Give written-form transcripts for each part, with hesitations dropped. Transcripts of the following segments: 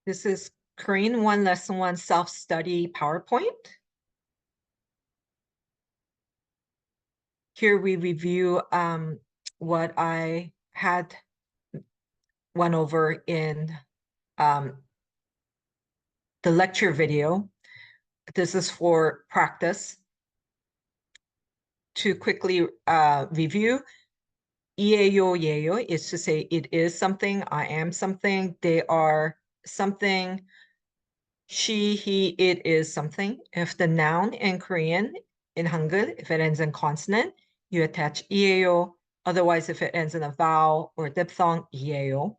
This is Korean 1 Lesson 1 Self-Study PowerPoint. Here we review what I had went over in the lecture video. This is for practice. To quickly review, 이에요, 예요 is to say it is something, I am something, they are something, she, he, it is something. If the noun in Korean, in Hangul, if it ends in consonant, you attach 이에요. Otherwise, if it ends in a vowel or diphthong, 이에요.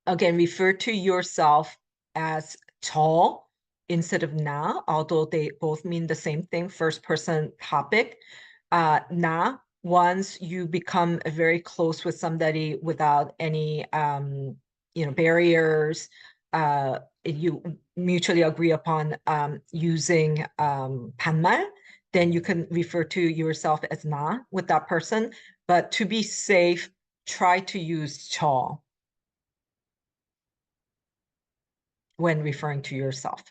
Again, refer to yourself as 저 instead of 나, although they both mean the same thing, first person topic. 나, once you become very close with somebody without any barriers, you mutually agree upon using 반말, then you can refer to yourself as 나 with that person. But to be safe, try to use 저 when referring to yourself.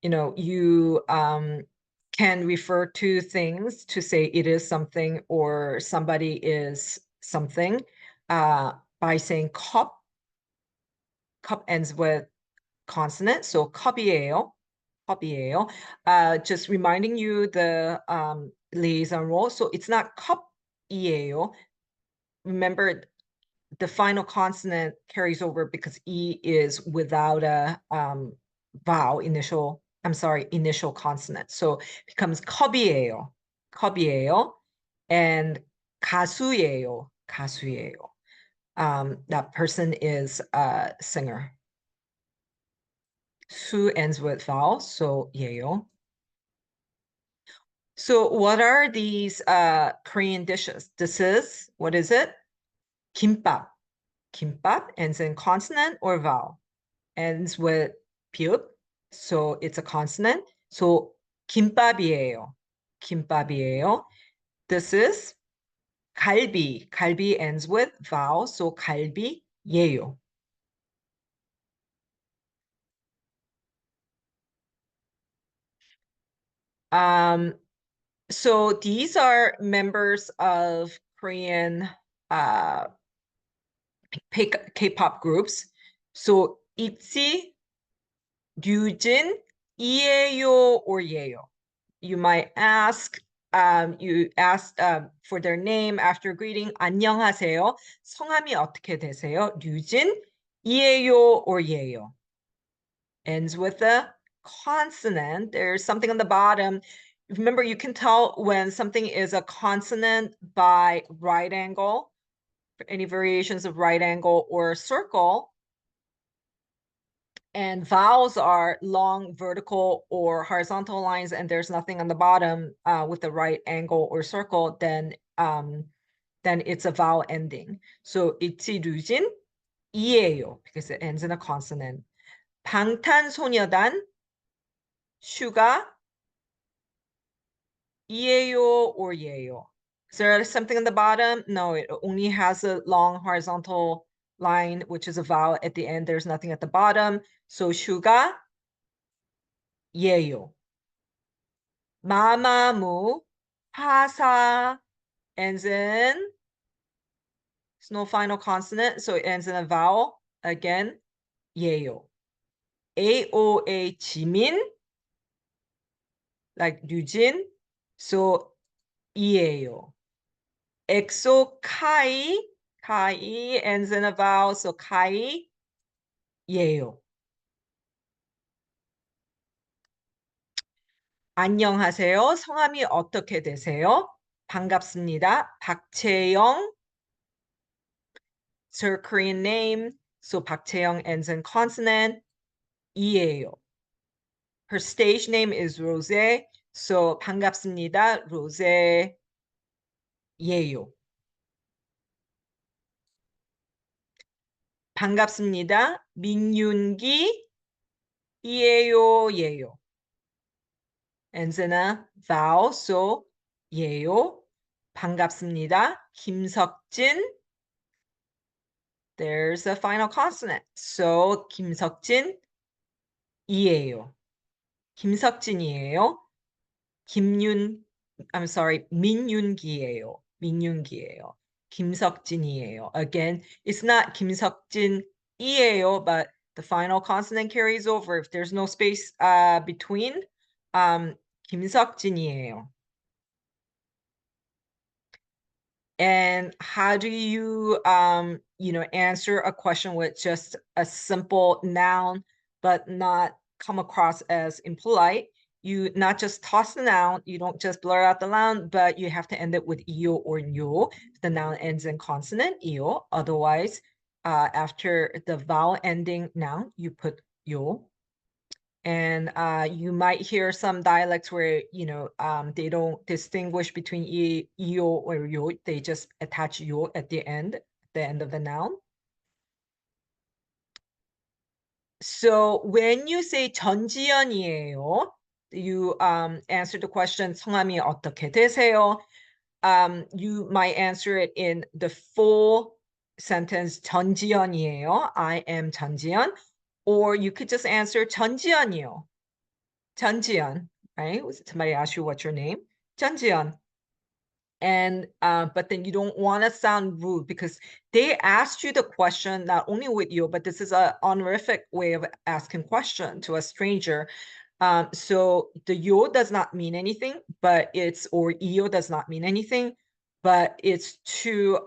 You can refer to things to say it is something or somebody is something by saying cup. Cup ends with consonant, so 컵이에요. 컵이에요. Just reminding you the liaison role. So it's not 컵이에요. Remember, the final consonant carries over because E is without a vowel initial consonant. So it becomes 컵이에요. 컵이에요. And 가수예요. 가수예요. That person is a singer. 수 ends with vowel, so 예요. So what are these Korean dishes? This is, what is it? 김밥. 김밥 ends in consonant or vowel. Ends with 비읍, so it's a consonant. So 김밥이에요. 김밥이에요. This is 갈비. 갈비 ends with vowel, so 갈비예요. So these are members of Korean K-pop groups. So ITZY, Ryujin, 이에요 or 예요. You might ask, you asked for their name after greeting. 안녕하세요. 성함이 어떻게 되세요? 류진, 이에요 or 예요. Ends with a consonant. There's something on the bottom. Remember, you can tell when something is a consonant by right angle, any variations of right angle or circle. And vowels are long vertical or horizontal lines, and there's nothing on the bottom with the right angle or circle, then it's a vowel ending. So ITZY, ryujin, 이에요, because it ends in a consonant. 방탄소년단, 슈가, 이에요 or 예요. Is there something on the bottom? No, it only has a long horizontal line, which is a vowel at the end. There's nothing at the bottom. So 슈가, 예요. 마마무, 하사 ends in, there's no final consonant, so it ends in a vowel. Again, 예요. AOA 지민, like 류진, so 이에요. EXO 카이, 카이 ends in a vowel, so 카이, 예요. 안녕하세요. 성함이 어떻게 되세요? 반갑습니다. 박채영. It's her Korean name, so 박채영 ends in consonant. 이에요. Her stage name is Rose, so 반갑습니다. Rose 예요. 반갑습니다. 민윤기 이에요, 예요. ends in a vowel, so 예요. 반갑습니다. 김석진. There's a final consonant. So 김석진 이에요. 김석진이에요. I'm sorry, 민윤기예요. 민윤기예요. 김석진이에요. Again, it's not 김석진이에요, but the final consonant carries over. If there's no space between, 김석진이에요. And how do you, answer a question with just a simple noun, but not come across as impolite? You not just toss the noun, you don't just blur out the noun, but you have to end it with io or nyo. The noun ends in consonant, io. Otherwise, after the vowel ending noun, you put yo. And you might hear some dialects where, they don't distinguish between io or yo. They just attach yo at the end of the noun. So when you say 전지현이에요, you answer the question, 성함이 어떻게 되세요? You might answer it in the full sentence, 전지현이에요. I am 전지현. Or you could just answer 전지현이요. 전지현, right? Somebody asks you what's your name. 전지현. And but then you don't want to sound rude because they asked you the question not only with you, but this is an honorific way of asking question to a stranger. So the yo does not mean anything, but it's, or io does not mean anything, but it's to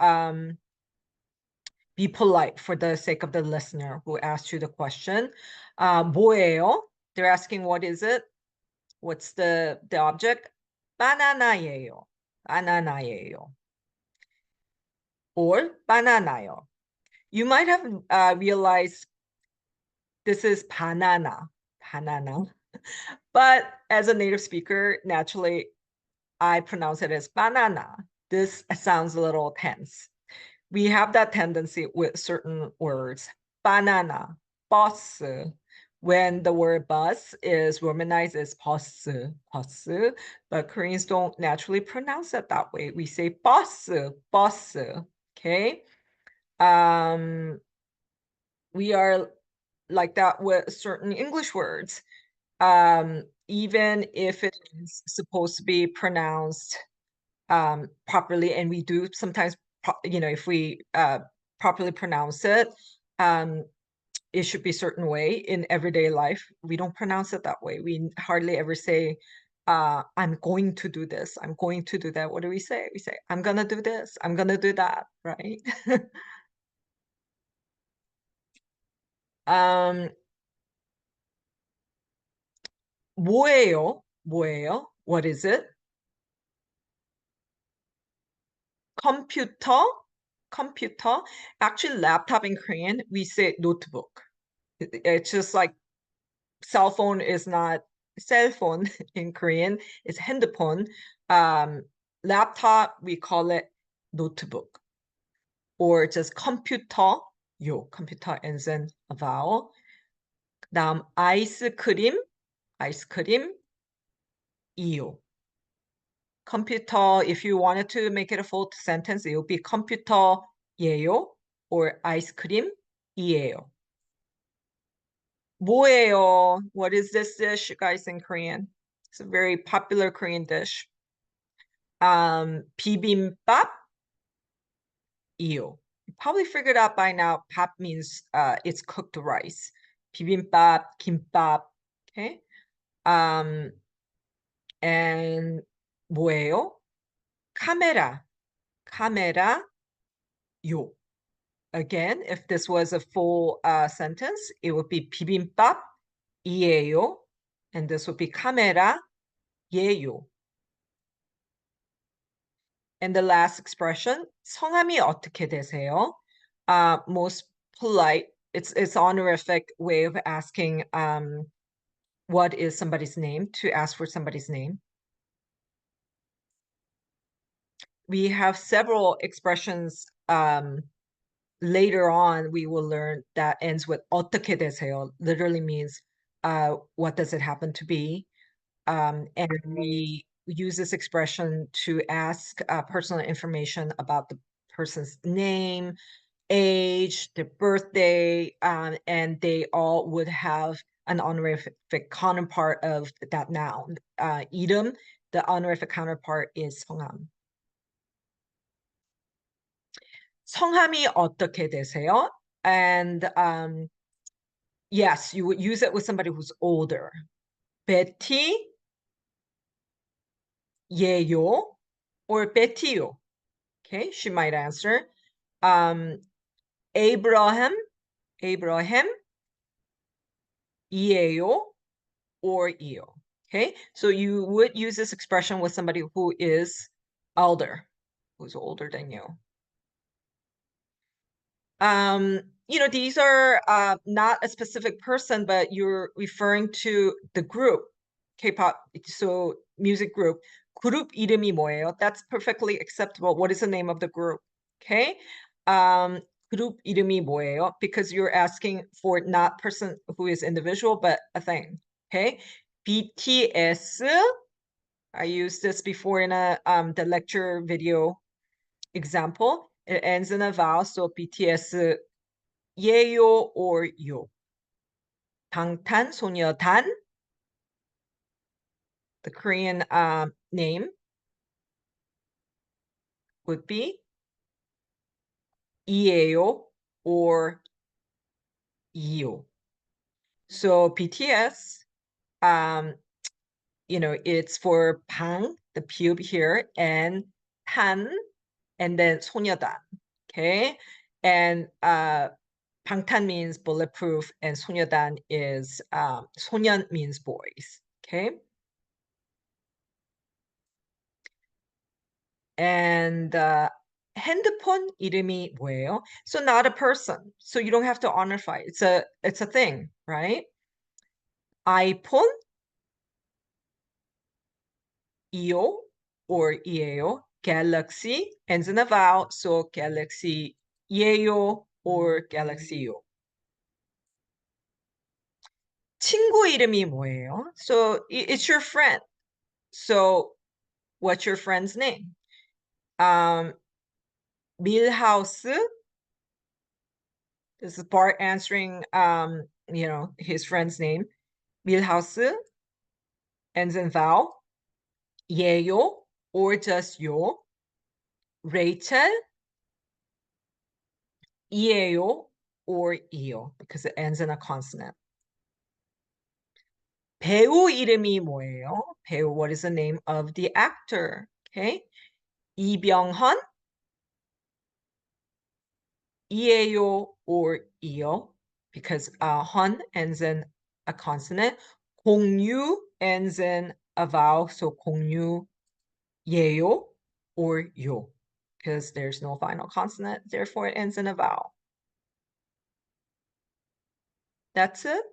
be polite for the sake of the listener who asked you the question. 뭐예요? They're asking what is it? What's the object? 바나나예요. 바나나예요. Or 바나나요. You might have realized this is banana. Banana. But as a native speaker, naturally, I pronounce it as banana. This sounds a little tense. We have that tendency with certain words. Banana, bus. When the word bus is romanized as bus, bus, but Koreans don't naturally pronounce it that way. We say bus, bus, okay? We are like that with certain English words. Even if it is supposed to be pronounced properly, and we do sometimes, if we properly pronounce it, it should be a certain way. In everyday life, we don't pronounce it that way. We hardly ever say, I'm going to do this, I'm going to do that. What do we say? We say, I'm gonna do this, I'm gonna do that, right? 뭐예요? 뭐예요? What is it? Computer? Computer? Actually, laptop in Korean, we say notebook. It's just like cell phone is not cell phone in Korean, it's 핸드폰. Laptop, we call it notebook. Or just computer, computer ends in a vowel. 다음, 아이스크림, 아이스크림, 이요. Computer, if you wanted to make it a full sentence, it would be computer예요 or 아이스크림이에요. 뭐예요? What is this dish, guys, in Korean? It's a very popular Korean dish. 비빔밥, You probably figured out by now, pap means it's cooked rice. 비빔밥, 김밥, okay? And 뭐예요? 카메라, 카메라, 요. Again, if this was a full sentence, it would be 비빔밥이에요. And this would be 카메라예요. And the last expression, 성함이 어떻게 되세요? Most polite, it's honorific way of asking what is somebody's name, to ask for somebody's name. We have several expressions later on we will learn that ends with 어떻게 되세요, literally means what does it happen to be. And we use this expression to ask personal information about the person's name, age, their birthday, and they all would have an honorific counterpart of that noun. 이름, the honorific counterpart is 성함. 성함이 어떻게 되세요? And yes, you would use it with somebody who's older. Betty, 예요, or Betty요. Okay, she might answer. Abraham, 이에요, or 이요. Okay, so you would use this expression with somebody who is elder, who's older than you. These are not a specific person, but you're referring to the group, K-pop, so music group. 그룹 이름이 뭐예요? That's perfectly acceptable. What is the name of the group? Okay. 그룹 이름이 뭐예요? Because you're asking for not person who is individual, but a thing. Okay. BTS. I used this before in the lecture video example. It ends in a vowel, so BTS 예요 or 요. 방탄소년단, the Korean name would be 이에요 or 이요. So BTS, it's for 방, the pube here, and 탄, and then 소녀단. Okay, and 방탄 means bulletproof, and 소녀단 is 소년 means boys. Okay. And 핸드폰 이름이 뭐예요? So not a person. So you don't have to honorify. It's a thing, right? iPhone, 이요 or 이에요. Galaxy ends in a vowel, so Galaxy 예요 or Galaxy요. 친구 이름이 뭐예요? So it's your friend. So what's your friend's name? Milhouse. This is Bart answering his friend's name. Milhouse ends in vowel. 예요 or just 요. Rachel, 이에요 or 이요, because it ends in a consonant. 배우 이름이 뭐예요? 배우, what is the name of the actor? Okay. 이병헌, 이에요 or 이요, because 헌 ends in a consonant. 공유 ends in a vowel, so 공유, 예요 or 요, because there's no final consonant, therefore it ends in a vowel. That's it.